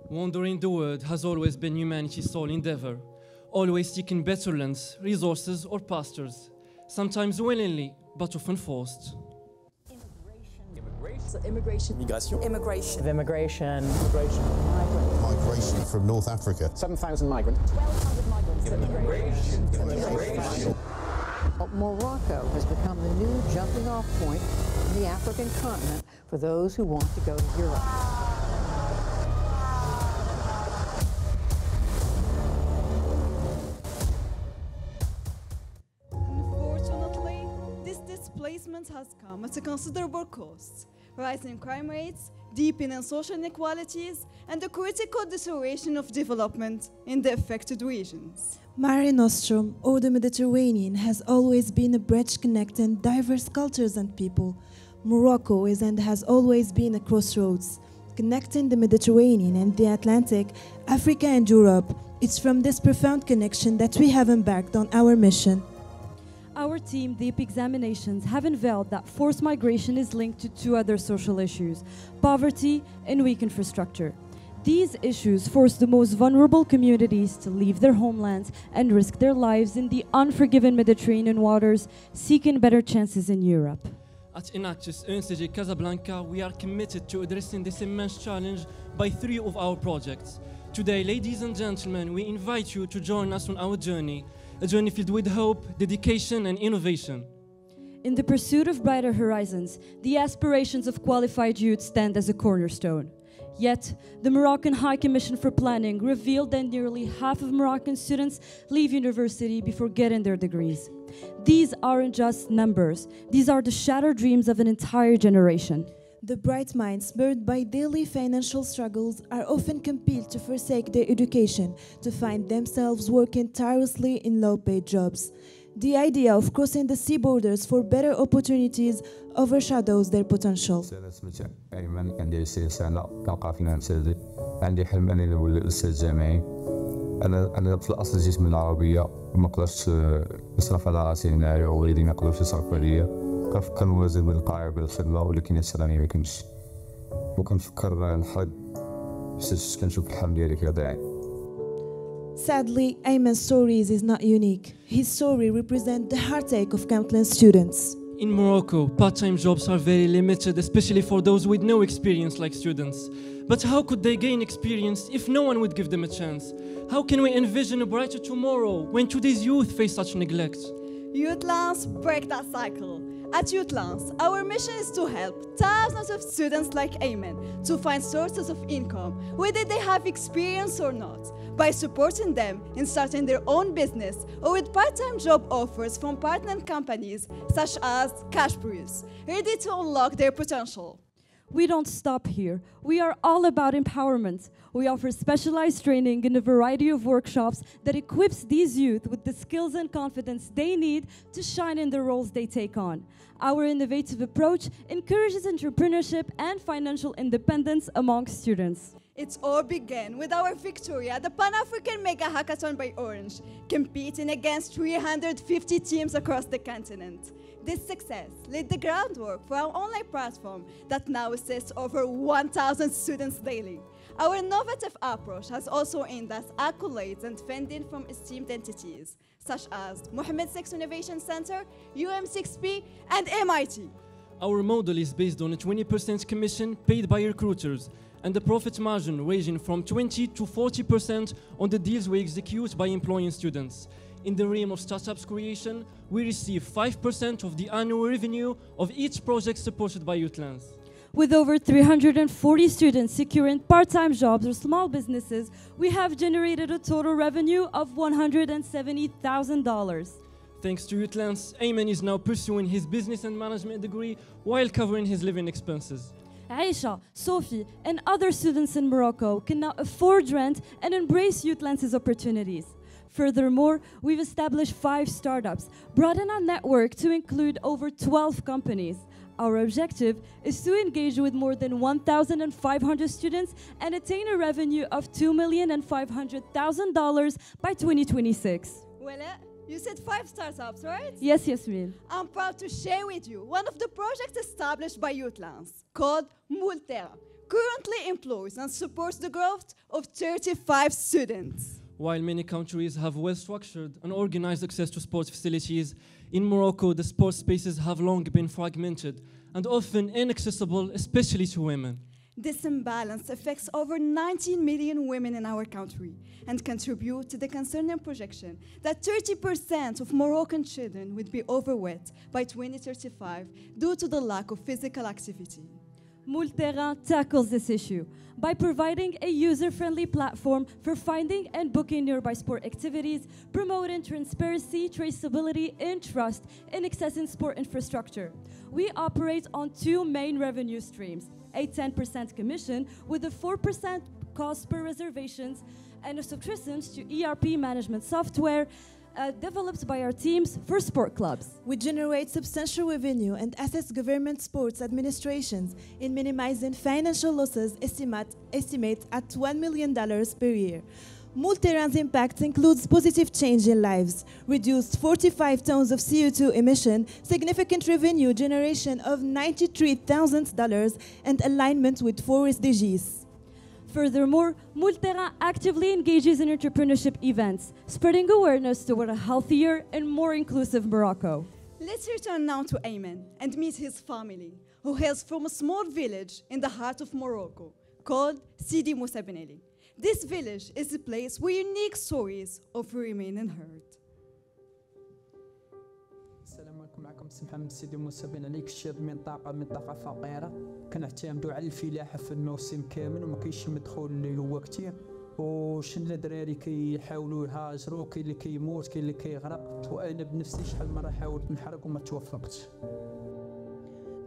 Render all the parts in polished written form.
Wandering the world has always been humanity's sole endeavor, always seeking better lands, resources, or pastures, sometimes willingly, but often forced. Immigration. Migration. Immigration. Immigration. Migration from North Africa. 7,000 migrants. 1,200 migrants. Immigration. Morocco has become the new jumping-off point in the African continent for those who want to go to Europe. Unfortunately, this displacement has come at a considerable cost. Rising crime rates, deepening social inequalities, and the critical deterioration of development in the affected regions. Mare Nostrum, or the Mediterranean, has always been a bridge connecting diverse cultures and people. Morocco is and has always been a crossroads, connecting the Mediterranean and the Atlantic, Africa and Europe. It's from this profound connection that we have embarked on our mission. Our team deep examinations have unveiled that forced migration is linked to two other social issues: poverty and weak infrastructure. These issues force the most vulnerable communities to leave their homelands and risk their lives in the unforgiving Mediterranean waters, seeking better chances in Europe. At Enactus, UNCG Casablanca, we are committed to addressing this immense challenge by three of our projects. Today, ladies and gentlemen, we invite you to join us on our journey, a journey filled with hope, dedication, and innovation. In the pursuit of brighter horizons, the aspirations of qualified youth stand as a cornerstone. Yet, the Moroccan High Commission for Planning revealed that nearly half of Moroccan students leave university before getting their degrees. These aren't just numbers, these are the shattered dreams of an entire generation. The bright minds, burdened by daily financial struggles, are often compelled to forsake their education to find themselves working tirelessly in low-paid jobs. The idea of crossing the sea borders for better opportunities overshadows their potential. أنا اسمي أيمن، عندي 20 سنة، كنقرا في الأنسازي. عندي حلم أنني نولي أستاذ جامعي. أنا في الأصل جيت من العربية وما قدرتش نصرف على راسي هنايا، ووالدي ما قدرش يصرف عليا. كنفكر نوازن بين القراية وبين الخدمة، ولكن السلامي ما كنتش. وكنفكر نحرق باش كنشوف الحلم ديالي كيضيع. Sadly, Ayman's story is not unique. His story represents the heartache of countless students. In Morocco, part-time jobs are very limited, especially for those with no experience like students. But how could they gain experience if no one would give them a chance? How can we envision a brighter tomorrow when today's youth face such neglect? Youthlands break that cycle. At Youthlands, our mission is to help thousands of students like Ayman to find sources of income, whether they have experience or not, by supporting them in starting their own business or with part-time job offers from partner companies such as Cash Bruce, ready to unlock their potential. We don't stop here. We are all about empowerment. We offer specialized training in a variety of workshops that equips these youth with the skills and confidence they need to shine in the roles they take on. Our innovative approach encourages entrepreneurship and financial independence among students. It all began with our victory at the Pan-African Mega Hackathon by Orange, competing against 350 teams across the continent. This success laid the groundwork for our online platform that now assists over 1,000 students daily. Our innovative approach has also earned us accolades and funding from esteemed entities, such as Mohammed VI Innovation Center, UM6P, and MIT. Our model is based on a 20% commission paid by recruiters and a profit margin ranging from 20 to 40% on the deals we execute by employing students. In the realm of startups creation, we receive 5% of the annual revenue of each project supported by Youthlands. With over 340 students securing part-time jobs or small businesses, we have generated a total revenue of $170,000. Thanks to Youthlands, Ayman is now pursuing his business and management degree while covering his living expenses. Aisha, Sophie, and other students in Morocco can now afford rent and embrace Youthlands' opportunities. Furthermore, we've established 5 startups, broadened our network to include over 12 companies. Our objective is to engage with more than 1,500 students and attain a revenue of $2,500,000 by 2026. Well, you said 5 startups, right? Yes, Yasmin. I'm proud to share with you one of the projects established by Youthlands called Multera, currently employs and supports the growth of 35 students. While many countries have well-structured and organized access to sports facilities, in Morocco, the sports spaces have long been fragmented and often inaccessible, especially to women. This imbalance affects over 19 million women in our country and contributes to the concerning projection that 30% of Moroccan children would be overweight by 2035 due to the lack of physical activity. Multerrain tackles this issue by providing a user-friendly platform for finding and booking nearby sport activities, promoting transparency, traceability, and trust in accessing sport infrastructure. We operate on two main revenue streams: a 10% commission with a 4% cost per reservations and a subscription to ERP management software developed by our teams for sport clubs. We generate substantial revenue and assist government sports administrations in minimizing financial losses estimate at $1 million per year. Multerrain's impact includes positive change in lives, reduced 45 tons of CO2 emission, significant revenue generation of $93,000, and alignment with 4 SDGs. Furthermore, Multerrain actively engages in entrepreneurship events, spreading awareness toward a healthier and more inclusive Morocco. Let's return now to Ayman and meet his family, who hails from a small village in the heart of Morocco called Sidi Moussa Ben Ali. This village is a place where unique stories often remain unheard. السلام عليكم، معكم محمد سيدي موسى بن علي، كشاب منطقة فقيرة. كنعتمدوا على الفلاحة في الموسم كامل وما كاينش المدخول اللي هو كتير، وشنا دراري كيحاولوا يهاجروا، كاين اللي كيموت كاين اللي كيغرق، وانا بنفسي شحال مرة حاولت نحرق وما توفقتش.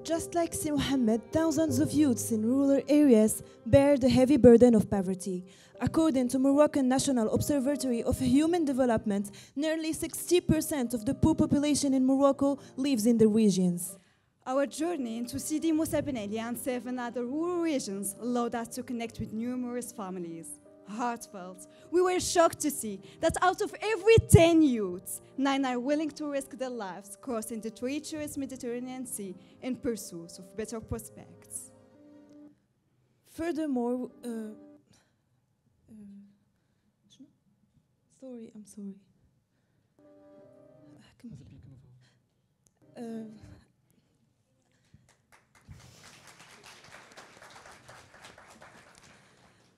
Just like Si Mohammed, thousands of youths in rural areas bear the heavy burden of poverty. According to Moroccan National Observatory of Human Development, nearly 60% of the poor population in Morocco lives in the regions. Our journey into Sidi Moussa Ben Ali and 7 other rural regions allowed us to connect with numerous families. Heartfelt, we were shocked to see that out of every 10 youths, 9 are willing to risk their lives crossing the treacherous Mediterranean Sea in pursuit of better prospects. Furthermore, I'm sorry.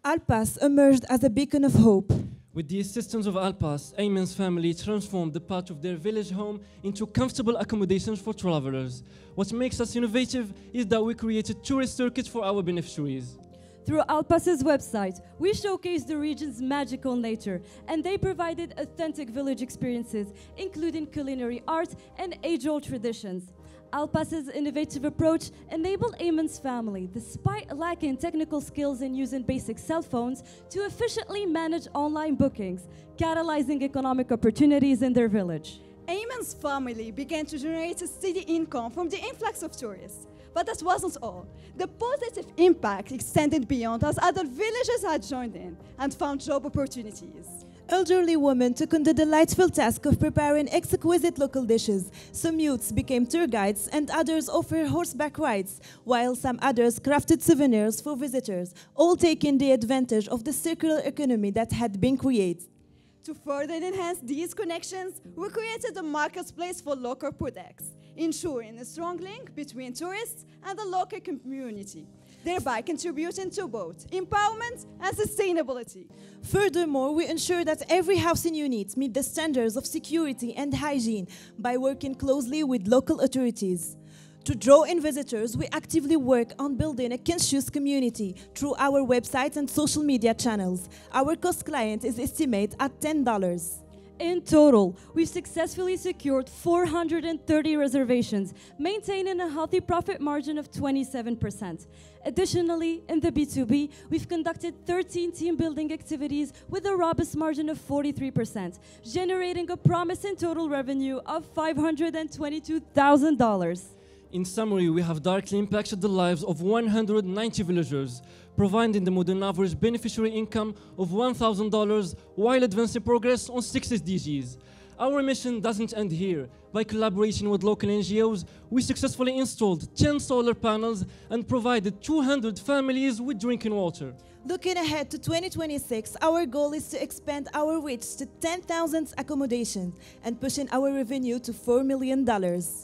Al-Pas emerged as a beacon of hope. With the assistance of Al-Pas, Ayman's family transformed the part of their village home into comfortable accommodations for travelers. What makes us innovative is that we created tourist circuits for our beneficiaries. Through Al-Pas's website, we showcased the region's magical nature, and they provided authentic village experiences, including culinary art and age-old traditions. Al-Pas's innovative approach enabled Ayman's family, despite lacking technical skills in using basic cell phones, to efficiently manage online bookings, catalyzing economic opportunities in their village. Ayman's family began to generate a steady income from the influx of tourists. But that wasn't all. The positive impact extended beyond as other villages had joined in and found job opportunities. Elderly women took on the delightful task of preparing exquisite local dishes. Some youths became tour guides and others offered horseback rides, while some others crafted souvenirs for visitors, all taking the advantage of the circular economy that had been created. To further enhance these connections, we created a marketplace for local products, ensuring a strong link between tourists and the local community, thereby contributing to both empowerment and sustainability. Furthermore, we ensure that every housing unit meets the standards of security and hygiene by working closely with local authorities. To draw in visitors, we actively work on building a conscious community through our website and social media channels. Our cost client is estimated at $10. In total, we've successfully secured 430 reservations, maintaining a healthy profit margin of 27%. Additionally, in the B2B, we've conducted 13 team-building activities with a robust margin of 43%, generating a promising total revenue of $522,000. In summary, we have directly impacted the lives of 190 villagers, providing them with an average beneficiary income of $1,000 while advancing progress on 6 SDGs. Our mission doesn't end here. By collaboration with local NGOs, we successfully installed 10 solar panels and provided 200 families with drinking water. Looking ahead to 2026, our goal is to expand our reach to 10,000 accommodations and pushing our revenue to $4 million.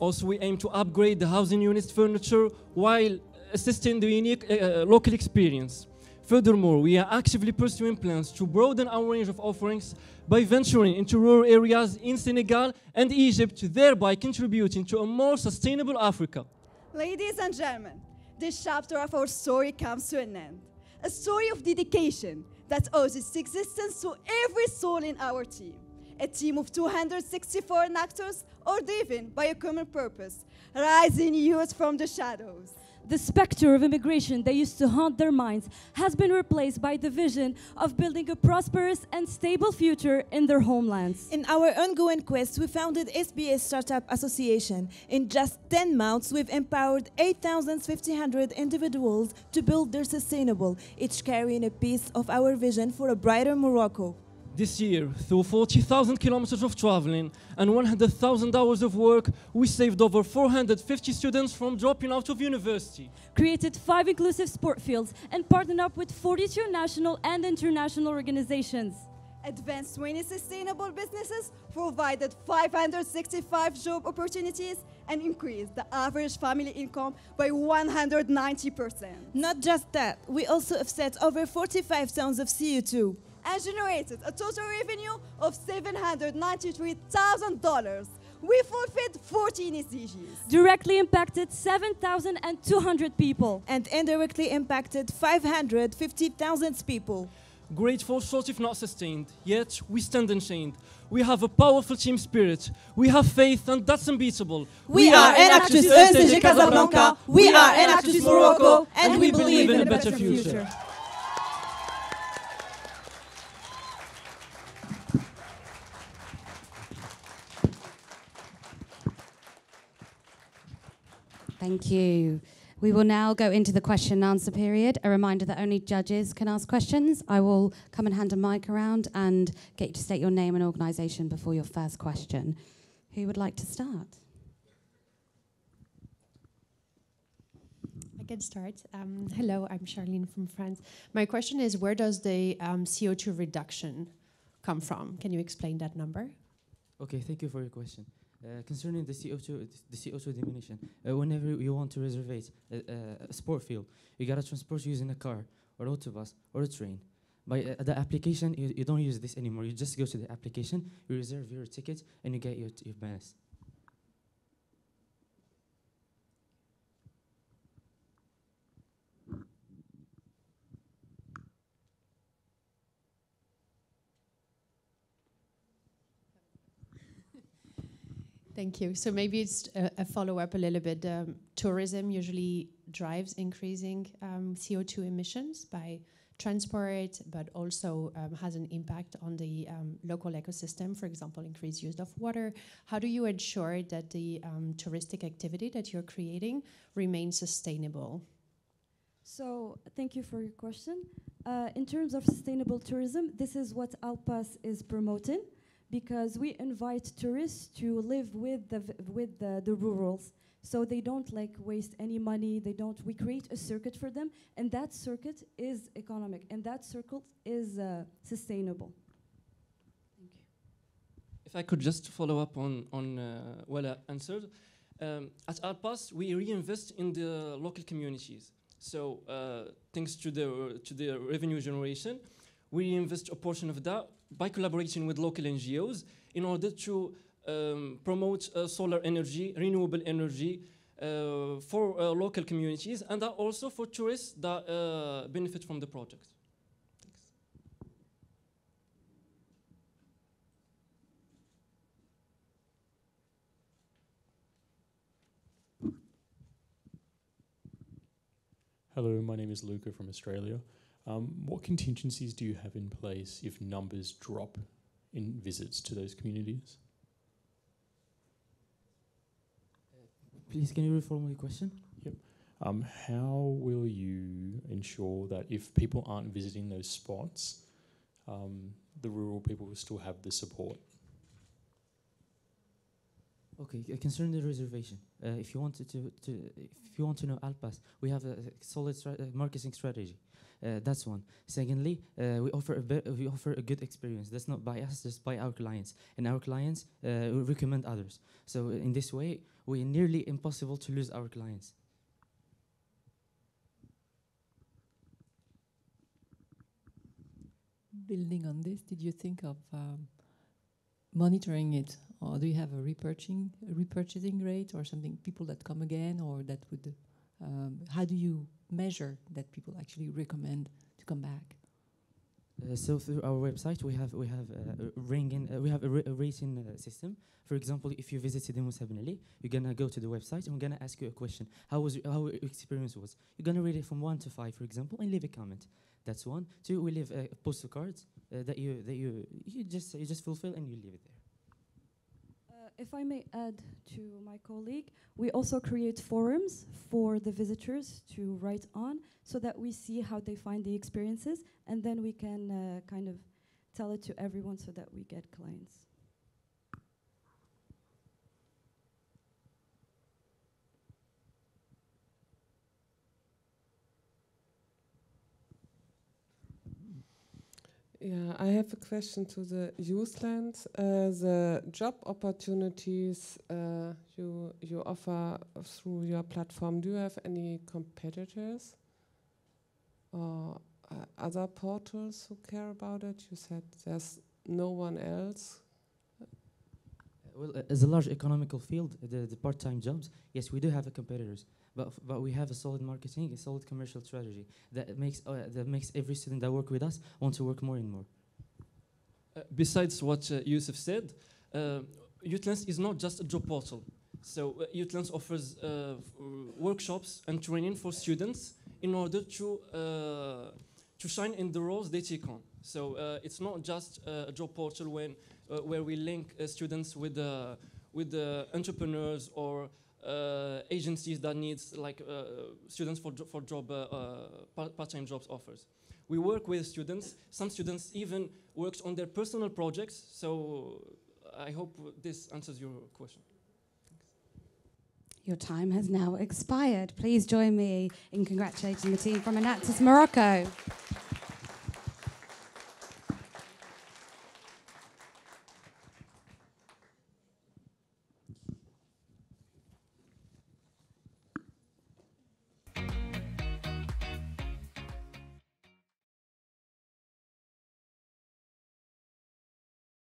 Also, we aim to upgrade the housing unit's furniture while assisting the unique local experience. Furthermore, we are actively pursuing plans to broaden our range of offerings by venturing into rural areas in Senegal and Egypt, thereby contributing to a more sustainable Africa. Ladies and gentlemen, this chapter of our story comes to an end. A story of dedication that owes its existence to every soul in our team. A team of 264 Enactus, or driven by a common purpose, rising youth from the shadows. The specter of immigration that used to haunt their minds has been replaced by the vision of building a prosperous and stable future in their homelands. In our ongoing quest, we founded SBS Startup Association. In just 10 months, we've empowered 8,500 individuals to build their sustainable, each carrying a piece of our vision for a brighter Morocco. This year, through 40,000 kilometers of traveling and 100,000 hours of work, we saved over 450 students from dropping out of university. Created 5 inclusive sport fields and partnered up with 42 national and international organizations. Advanced 20 sustainable businesses, provided 565 job opportunities, and increased the average family income by 190%. Not just that, we also offset over 45 tons of CO2. And generated a total revenue of $793,000. We fulfilled 14 SDGs. Directly impacted 7,200 people. And indirectly impacted 550,000 people. Great for short if not sustained, yet we stand unchained. We have a powerful team spirit. We have faith, and that's unbeatable. We are Enactus de Casablanca. We are Enactus Morocco, and we believe in a better future. Thank you. We will now go into the question and answer period. A reminder that only judges can ask questions. I will come and hand a mic around and get you to state your name and organisation before your first question. Who would like to start? I can start. Hello, I'm Charlene from France. My question is, where does the CO2 reduction come from? Can you explain that number? Okay, thank you for your question. Concerning the CO2 diminution, whenever you want to reserve a sport field, you gotta transport using a car or autobus or a train. By the application, you don't use this anymore. You just go to the application, you reserve your ticket, and you get your pass. Thank you. So maybe it's a follow-up a little bit. Tourism usually drives increasing CO2 emissions by transport, but also has an impact on the local ecosystem, for example, increased use of water. How do you ensure that the touristic activity that you're creating remains sustainable? So thank you for your question. In terms of sustainable tourism, this is what Alpas is promoting, because we invite tourists to live with the rurals, so they don't waste any money. We create a circuit for them, and that circuit is economic, and that circle is sustainable. Thank you. If I could just follow up on what I answered. At Alpas, we reinvest in the local communities. So thanks to the revenue generation, we invest a portion of that by collaborating with local NGOs in order to promote solar energy, renewable energy for local communities, and also for tourists that benefit from the project. Thanks. Hello, my name is Luca from Australia. What contingencies do you have in place if numbers drop in visits to those communities? Please, can you reformulate your question? Yep. How will you ensure that if people aren't visiting those spots, the rural people will still have the support? Okay, concerning the reservation, if you want if you want to know Alpas, we have a solid marketing strategy. That's one. Secondly, we offer a good experience. That's not by us, just by our clients, and our clients recommend others. So in this way, we are nearly impossible to lose our clients. Building on this, did you think of monitoring it, or do you have a repurchasing rate or something? People that come again, or that would. How do you measure that people actually recommend to come back? So through our website, we have a rating system. For example, if you visit Sidi Moussa Ben Ali, you're gonna go to the website and we're gonna ask you a question. How your experience was? You're gonna rate it from 1 to 5, for example, and leave a comment. That's 1. 2, we leave postal cards that you just fulfill and you leave it there. If I may add to my colleague, we also create forums for the visitors to write on, so that we see how they find the experiences, and then we can kind of tell it to everyone so that we get clients. Yeah, I have a question to the youth land. The job opportunities you offer through your platform, do you have any competitors or other portals who care about it? You said there's no one else. Well, as a large economical field, the part-time jobs, yes, we do have competitors, but we have a solid marketing, a solid commercial strategy that makes every student that work with us want to work more and more. Besides what Yusuf said, Youthlands is not just a job portal. So Youthlands offers workshops and training for students in order to shine in the roles they take on. So it's not just a job portal where we link students with entrepreneurs or agencies that needs like students for job part-time jobs offers. We work with students. Some students even worked on their personal projects. So I hope this answers your question. Your time has now expired. Please join me in congratulating the team from Enactus Morocco.